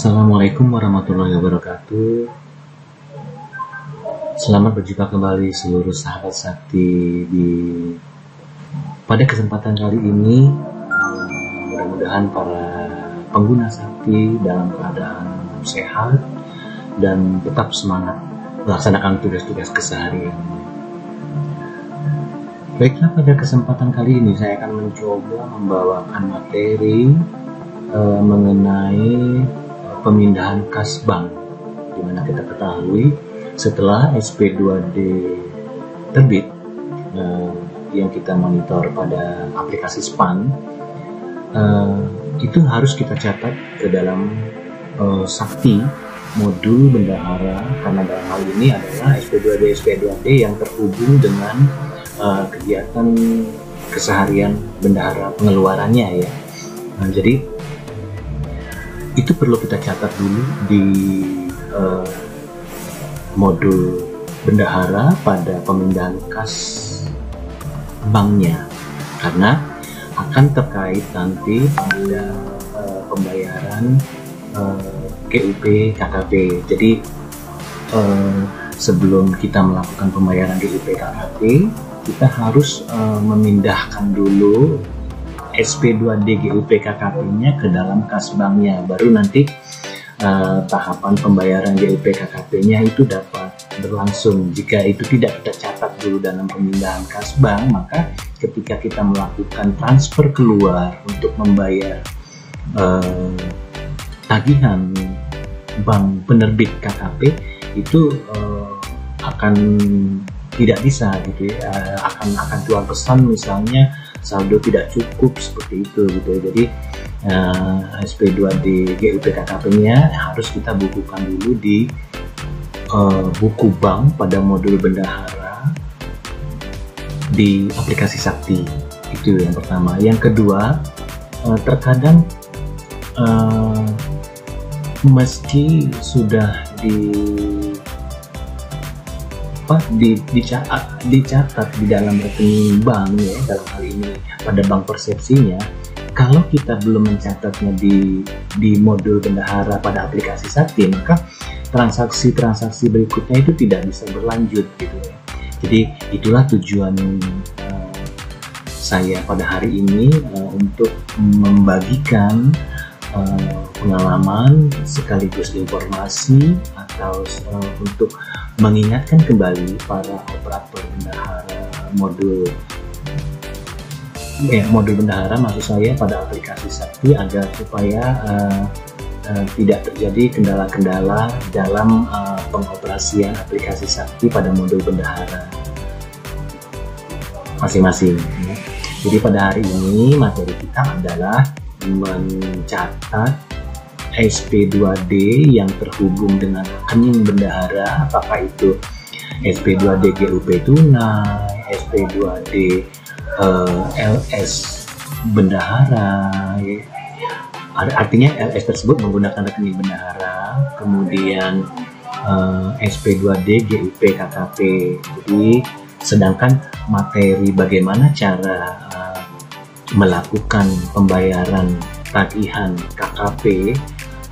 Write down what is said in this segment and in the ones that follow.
Assalamualaikum warahmatullahi wabarakatuh. Selamat berjumpa kembali seluruh sahabat sakti pada kesempatan kali ini. Mudah-mudahan para pengguna sakti dalam keadaan sehat dan tetap semangat melaksanakan tugas-tugas keseharian. Baiklah, pada kesempatan kali ini saya akan mencoba membawakan materi mengenai pemindahan kas bank, di mana kita ketahui setelah SP2D terbit yang kita monitor pada aplikasi SPAN, itu harus kita catat ke dalam sakti modul bendahara, karena dalam hal ini adalah SP2D yang terhubung dengan kegiatan keseharian bendahara pengeluarannya ya. Nah, jadi itu perlu kita catat dulu di modul bendahara pada pemindahan kas banknya, karena akan terkait nanti pada pembayaran GUP KKP. Jadi sebelum kita melakukan pembayaran GUP KKP, kita harus memindahkan dulu SP2D GUP KKP-nya ke dalam kas banknya, baru nanti tahapan pembayaran GUP KKP-nya itu dapat berlangsung. Jika itu tidak kita catat dulu dalam pemindahan kas bank, maka ketika kita melakukan transfer keluar untuk membayar tagihan bank penerbit KKP itu akan tidak bisa gitu ya, akan keluar pesan misalnya saldo tidak cukup seperti itu gitu ya. Jadi SP2D GUP KKP-nya harus kita bukukan dulu di buku bank pada modul bendahara di aplikasi sakti. Itu yang pertama. Yang kedua, terkadang meski sudah dicatat di dalam rekening bank ya, dalam hal ini pada bank persepsinya, kalau kita belum mencatatnya di modul bendahara pada aplikasi sakti, maka transaksi-transaksi berikutnya itu tidak bisa berlanjut gitu ya. Jadi itulah tujuan saya pada hari ini untuk membagikan pengalaman sekaligus informasi atau untuk mengingatkan kembali para operator bendahara modul bendahara maksud saya pada aplikasi sakti, agar supaya tidak terjadi kendala-kendala dalam pengoperasian aplikasi sakti pada modul bendahara masing-masing ya. Jadi pada hari ini materi kita adalah mencatat SP2D yang terhubung dengan rekening bendahara, apakah itu SP2D GUP tunai, SP2D LS bendahara ya. Artinya LS tersebut menggunakan rekening bendahara, kemudian SP2D GUP KKP. Jadi sedangkan materi bagaimana cara melakukan pembayaran tagihan KKP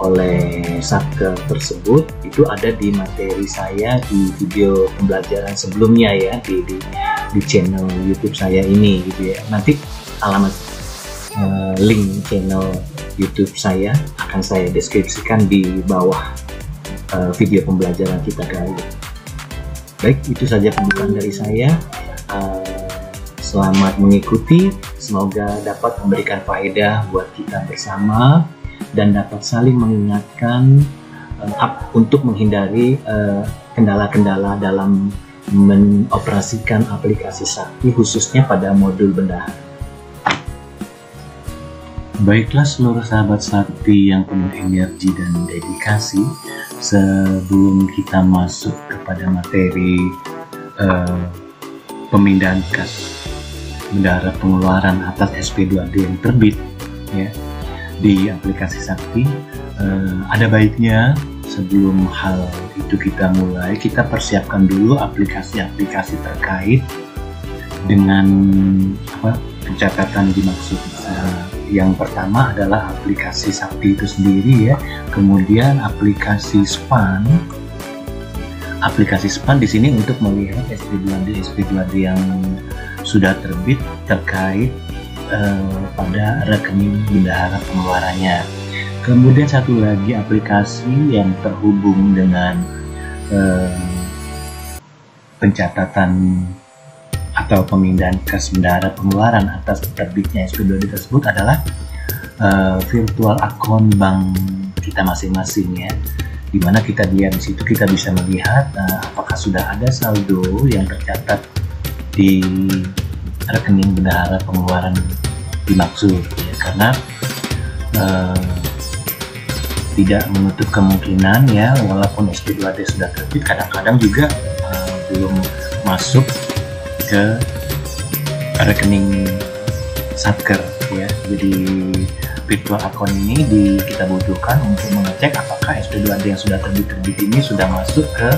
oleh satker tersebut itu ada di materi saya di video pembelajaran sebelumnya ya, di channel YouTube saya ini gitu ya. Nanti alamat link channel YouTube saya akan saya deskripsikan di bawah video pembelajaran kita kali ini. Baik, itu saja pembukaan dari saya. Selamat mengikuti, semoga dapat memberikan faedah buat kita bersama dan dapat saling mengingatkan untuk menghindari kendala-kendala dalam mengoperasikan aplikasi sakti, khususnya pada modul bendahara. Baiklah seluruh sahabat sakti yang penuh energi dan dedikasi, sebelum kita masuk kepada materi pemindahan kas bendahara pengeluaran atas SP2D yang terbit ya di aplikasi sakti, ada baiknya sebelum hal itu kita mulai, kita persiapkan dulu aplikasi-aplikasi terkait dengan pencatatan dimaksud Yang pertama adalah aplikasi Sakti itu sendiri ya, kemudian aplikasi SPAN. Aplikasi SPAN di sini untuk melihat SP2D yang sudah terbit terkait pada rekening bendahara pengeluarannya. Kemudian satu lagi aplikasi yang terhubung dengan pencatatan atau pemindahan kas bendahara pengeluaran atas terbitnya SP2D tersebut adalah virtual akun bank kita masing-masing ya, dimana kita di situ kita bisa melihat apakah sudah ada saldo yang tercatat di rekening bendahara pengeluaran dimaksud ya, karena tidak menutup kemungkinan ya, walaupun SP2D sudah terbit kadang-kadang juga belum masuk ke rekening Satker ya. Jadi virtual account ini kita butuhkan untuk mengecek apakah SP2D yang sudah terbit ini sudah masuk ke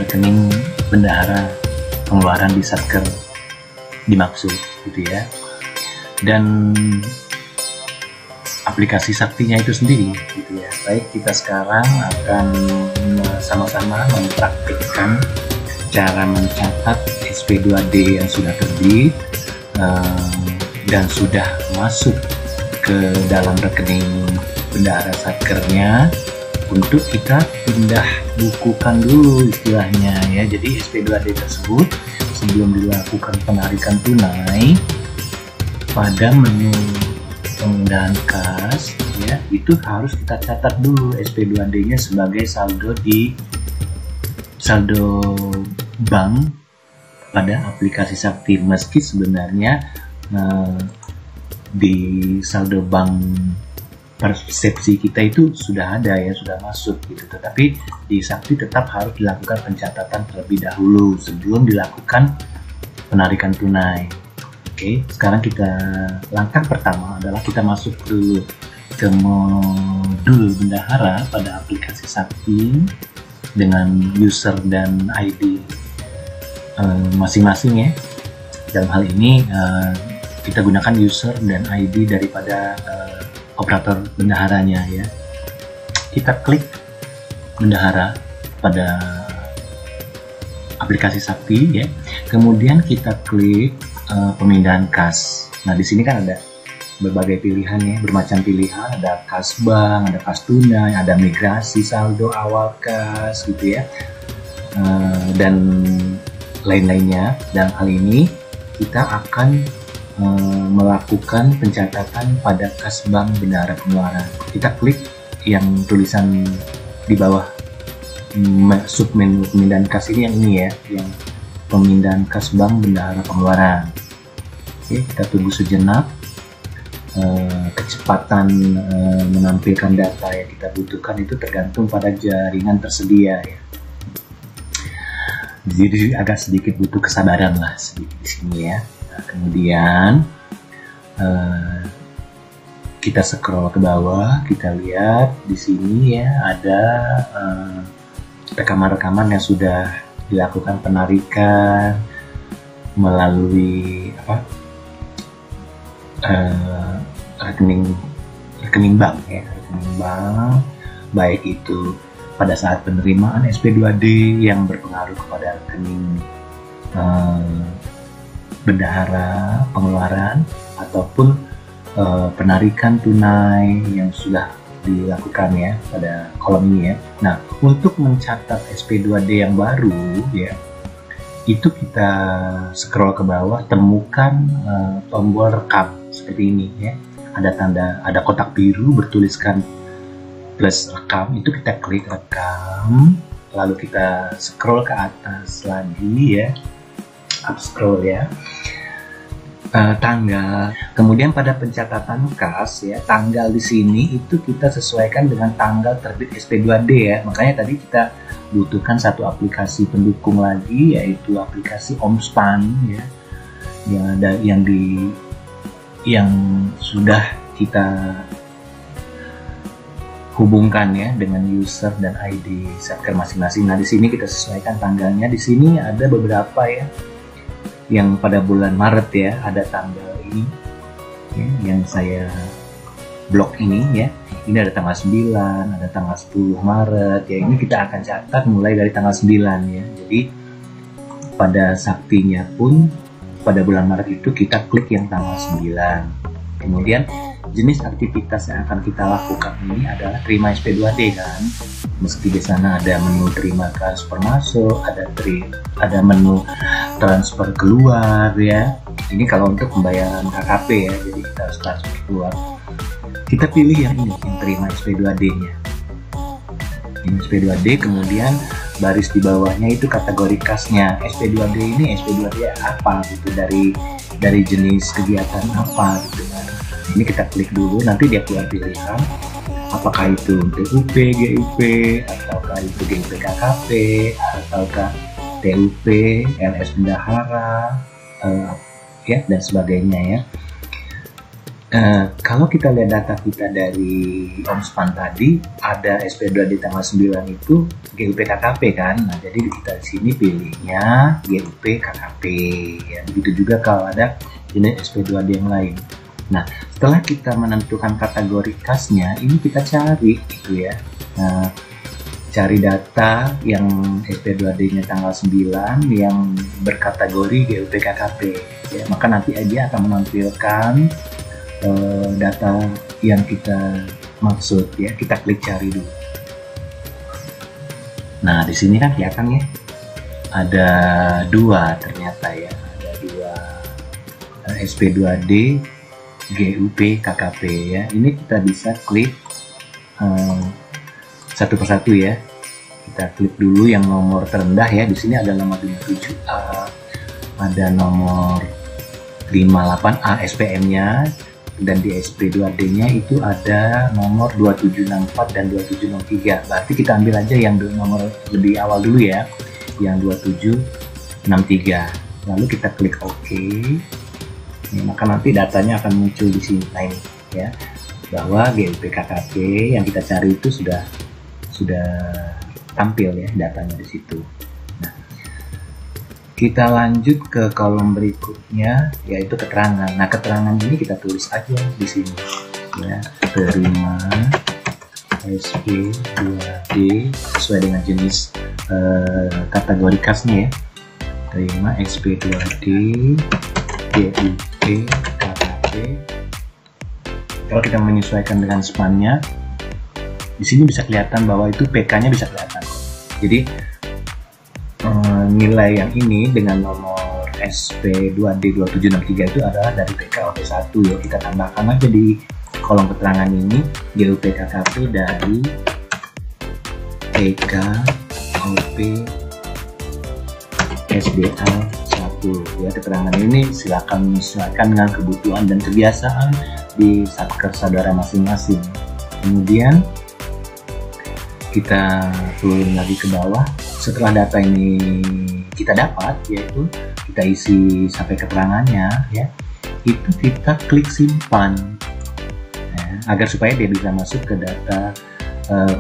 rekening bendahara pengeluaran di Satker dimaksud gitu ya. Dan aplikasi Saktinya itu sendiri gitu ya. Baik, kita sekarang akan sama-sama mempraktikkan cara mencatat SP2D yang sudah terbit dan sudah masuk ke dalam rekening bendahara Satkernya untuk kita pindah bukukan dulu istilahnya ya. Jadi SP2D tersebut sebelum dilakukan penarikan tunai pada menu pemindahan kas ya, itu harus kita catat dulu SP2D-nya sebagai saldo di saldo bank pada aplikasi Sakti, meski sebenarnya di saldo bank persepsi kita itu sudah ada ya, sudah masuk gitu, tetapi di Sakti tetap harus dilakukan pencatatan terlebih dahulu sebelum dilakukan penarikan tunai. Oke, sekarang langkah pertama adalah kita masuk dulu ke modul bendahara pada aplikasi Sakti dengan user dan ID masing-masing ya. Dalam hal ini kita gunakan user dan ID daripada operator bendaharanya ya. Kita klik bendahara pada aplikasi Sakti ya. Kemudian kita klik pemindahan kas. Nah, di sini kan ada berbagai pilihan ya, bermacam pilihan, ada kas bank, ada kas tunai, ada migrasi saldo awal kas gitu ya, dan lain-lainnya. Dan hal ini kita akan melakukan pencatatan pada kas bank bendahara pengeluaran. Kita klik yang tulisan di bawah submenu pemindahan kas ini, yang ini ya, yang pemindahan kas bank bendahara pengeluaran. Oke, kita tunggu sejenak. Kecepatan menampilkan data yang kita butuhkan itu tergantung pada jaringan tersedia ya. Jadi agak sedikit butuh kesabaran lah sedikit di sini ya. Nah, kemudian kita scroll ke bawah, kita lihat di sini ya ada rekaman-rekaman yang sudah dilakukan penarikan melalui rekening bank ya, rekening bank, baik itu pada saat penerimaan SP2D yang berpengaruh kepada rekening bendahara pengeluaran ataupun penarikan tunai yang sudah dilakukan ya pada kolom ini ya. Nah, untuk mencatat SP2D yang baru ya, itu kita scroll ke bawah, temukan tombol rekam seperti ini ya. Ada kotak biru bertuliskan plus rekam, itu kita klik rekam, lalu kita scroll ke atas lagi ya, up scroll ya, tanggal. Kemudian pada pencatatan kas ya, tanggal di sini itu kita sesuaikan dengan tanggal terbit SP2D ya. Makanya tadi kita butuhkan satu aplikasi pendukung lagi, yaitu aplikasi OmSpan ya, yang sudah kita hubungkan ya dengan user dan ID Satker masing-masing. Nah, di sini kita sesuaikan tanggalnya. Di sini ada beberapa ya, yang pada bulan Maret ya, ada tanggal ini ya, yang saya blok ini ya. Ini ada tanggal 9, ada tanggal 10 Maret ya. Ini kita akan catat mulai dari tanggal 9 ya. Jadi pada saktinya pun pada bulan Maret itu kita klik yang tanggal 9. Kemudian jenis aktivitas yang akan kita lakukan ini adalah terima SP2D kan. Meski di sana ada menu terima transfer masuk, ada menu transfer keluar ya. Ini kalau untuk pembayaran KKP ya, jadi kita harus transfer keluar. Kita pilih yang ini, yang terima SP2D-nya. Ini SP2D, kemudian baris di bawahnya itu kategori kasnya. SP2D ini SP2D apa gitu, dari jenis kegiatan apa gitu kan. Ini kita klik dulu, nanti dia keluar pilihan apakah itu TUP, GUP, ataukah itu GUP KKP, ataukah TUP, LS Bendahara, ya dan sebagainya ya. Kalau kita lihat data kita dari OMSPAN tadi, ada SP2D tanggal 9 itu GUP KKP kan. Nah, jadi kita di sini pilihnya GUP KKP ya. Begitu juga kalau ada jenis SP2D yang lain. Nah, setelah kita menentukan kategori kasnya, ini kita cari gitu ya. Nah, cari data yang SP2D-nya tanggal 9 yang berkategori GUP KKP ya. Maka nanti aja akan menampilkan data yang kita maksud ya. Kita klik cari dulu. Nah, di sini kan kelihatan ya, ada dua ternyata ya, ada dua SP2D GUP KKP ya. Ini kita bisa klik satu persatu ya. Kita klik dulu yang nomor terendah ya. Di sini ada nomor 57A, ada nomor 58A SPM-nya, dan di SP2D-nya itu ada nomor 2764 dan 2703. Berarti kita ambil aja yang nomor lebih awal dulu ya, yang 2763. Lalu kita klik OK. Ya, maka nanti datanya akan muncul di sini. Nah, ini ya, bahwa GUP KKP yang kita cari itu sudah tampil ya datanya di situ. Nah, kita lanjut ke kolom berikutnya, yaitu keterangan. Nah, keterangan ini kita tulis aja di sini ya, terima SP2D sesuai dengan jenis kategori kasnya ya. Terima SP2D GUP KKP. Kalau kita menyesuaikan dengan span-nya, di sini bisa kelihatan bahwa itu PK-nya bisa kelihatan. Jadi nilai yang ini dengan nomor SP2D2763 itu adalah dari PKOP1 ya. Kita tambahkan aja di kolom keterangan ini GUP KKP dari PKOP SDA 1 ya. Keterangan ini silakan menyesuaikan dengan kebutuhan dan kebiasaan di satker saudara masing-masing. Kemudian kita turun lagi ke bawah. Setelah data ini kita dapat, yaitu kita isi sampai keterangannya ya, itu kita klik simpan ya, agar supaya dia bisa masuk ke data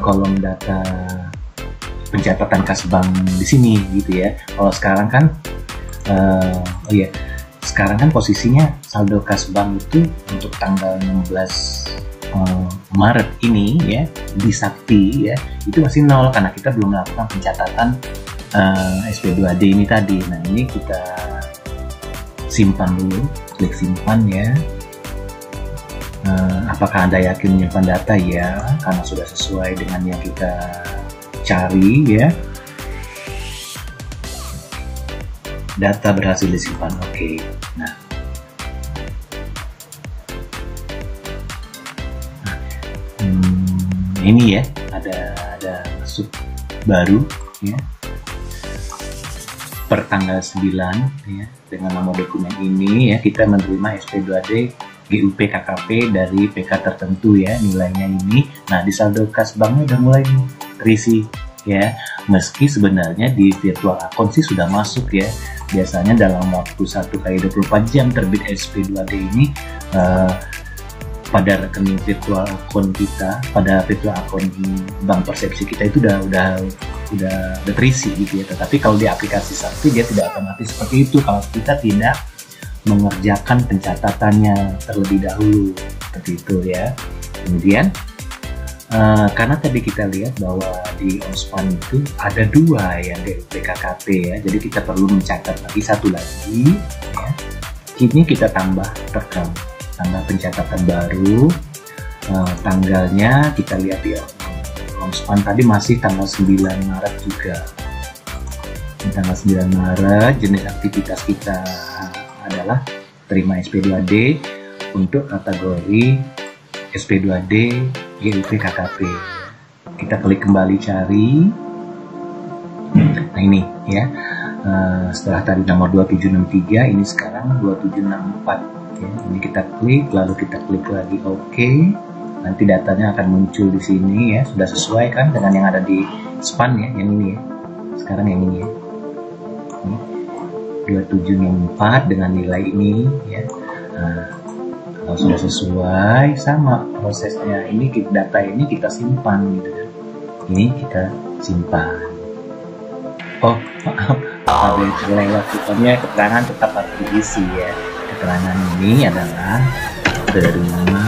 kolom data pencatatan kas bank di sini gitu ya. Kalau sekarang kan sekarang kan posisinya saldo kas bank itu untuk tanggal 16 Maret ini ya, di Sakti ya, itu masih 0 karena kita belum melakukan pencatatan SP2D ini tadi. Nah, ini kita simpan dulu, klik simpan ya. Apakah Anda yakin menyimpan data? Ya, karena sudah sesuai dengan yang kita cari ya. Data berhasil disimpan. Oke. Nah, ini ya, ada masuk baru ya per tanggal 9 ya, dengan nomor dokumen ini ya, kita menerima SP2D GUP KKP dari PK tertentu ya, nilainya ini. Nah, di saldo kas banknya udah mulai terisi ya, meski sebenarnya di virtual account sih sudah masuk ya. Biasanya dalam waktu 1x24 jam terbit SP2D ini pada rekening virtual account kita, pada virtual account bank persepsi kita itu udah terisi gitu ya. Tetapi kalau di aplikasi Sakti dia tidak otomatis seperti itu kalau kita tidak mengerjakan pencatatannya terlebih dahulu, seperti itu ya. Kemudian karena tadi kita lihat bahwa di OSPAN itu ada 2 yang GUP KKP ya, jadi kita perlu mencatat lagi 1 lagi ya. Ini kita tambah pencatatan baru. Tanggalnya kita lihat di OSPAN tadi masih tanggal 9 Maret juga. Di tanggal 9 Maret jenis aktivitas kita adalah terima SP2D untuk kategori SP2D GUP KKP. Kita klik kembali cari. Nah ini ya, setelah tadi nomor 2763, ini sekarang 2764 ya. Ini kita klik, lalu kita klik lagi OK. Nanti datanya akan muncul di sini ya. Sudah sesuai kan dengan yang ada di SPAN ya, yang ini ya. Sekarang yang ini ya. Ini 2764 dengan nilai ini ya. Kalau sudah sesuai, sama prosesnya. Ini data ini kita simpan gitu kan. Ini kita simpan. Oh maaf, ada yang terlewat. Pokoknya keterangan tetap harus diisi ya. Keterangan ini adalah terima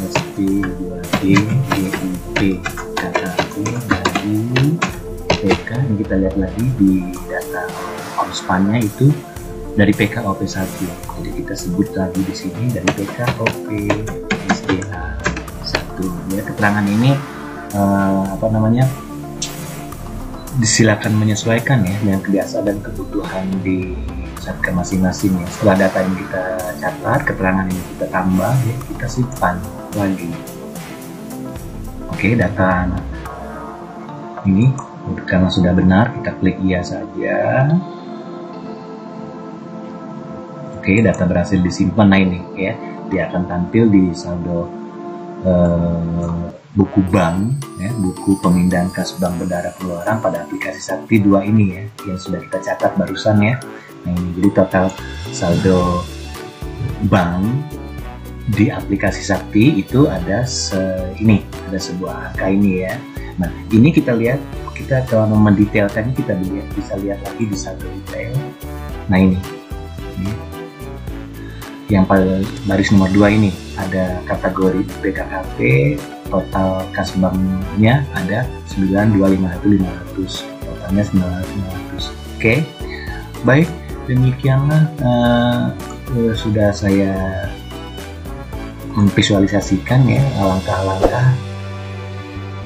SP2D GUP KKP dari PK. Ini kita lihat lagi di data OSPAN-nya itu dari PKOP 1. Jadi kita sebut lagi di sini dari PKOP SDA 1 ya. Keterangan ini disilakan menyesuaikan ya dengan kebiasaan dan kebutuhan di satker masing-masing ya. Setelah data ini kita catat, keterangan ini kita tambah ya, kita simpan lagi. Oke, data ini karena sudah benar, kita klik iya saja. Oke, data berhasil disimpan. Nah ini ya, dia akan tampil di saldo buku bank ya, buku pemindahan kas bank bendahara pengeluaran pada aplikasi Sakti 2 ini ya, yang sudah kita catat barusan ya. Nah ini jadi total saldo bank di aplikasi Sakti itu ada ini, ada sebuah angka ini ya. Nah ini kita lihat, kita kalau mendetailkannya kita bisa lihat lagi di saldo detail. Nah ini yang pada baris nomor 2 ini ada kategori PKKP, total kas banknya ada 925.500, totalnya 9.500. Oke, baik, demikianlah sudah saya memvisualisasikan ya langkah-langkah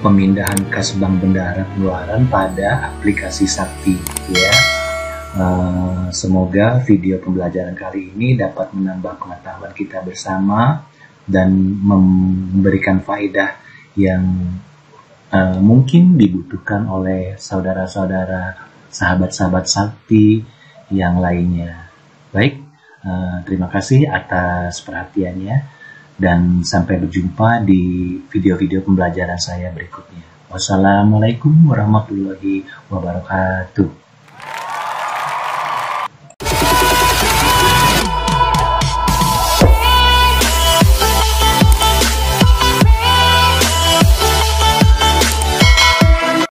pemindahan kas bank bendahara pengeluaran pada aplikasi Sakti ya. Semoga video pembelajaran kali ini dapat menambah pengetahuan kita bersama dan memberikan faedah yang mungkin dibutuhkan oleh saudara-saudara, sahabat-sahabat Sakti yang lainnya. Baik, terima kasih atas perhatiannya dan sampai berjumpa di video-video pembelajaran saya berikutnya. Wassalamualaikum warahmatullahi wabarakatuh.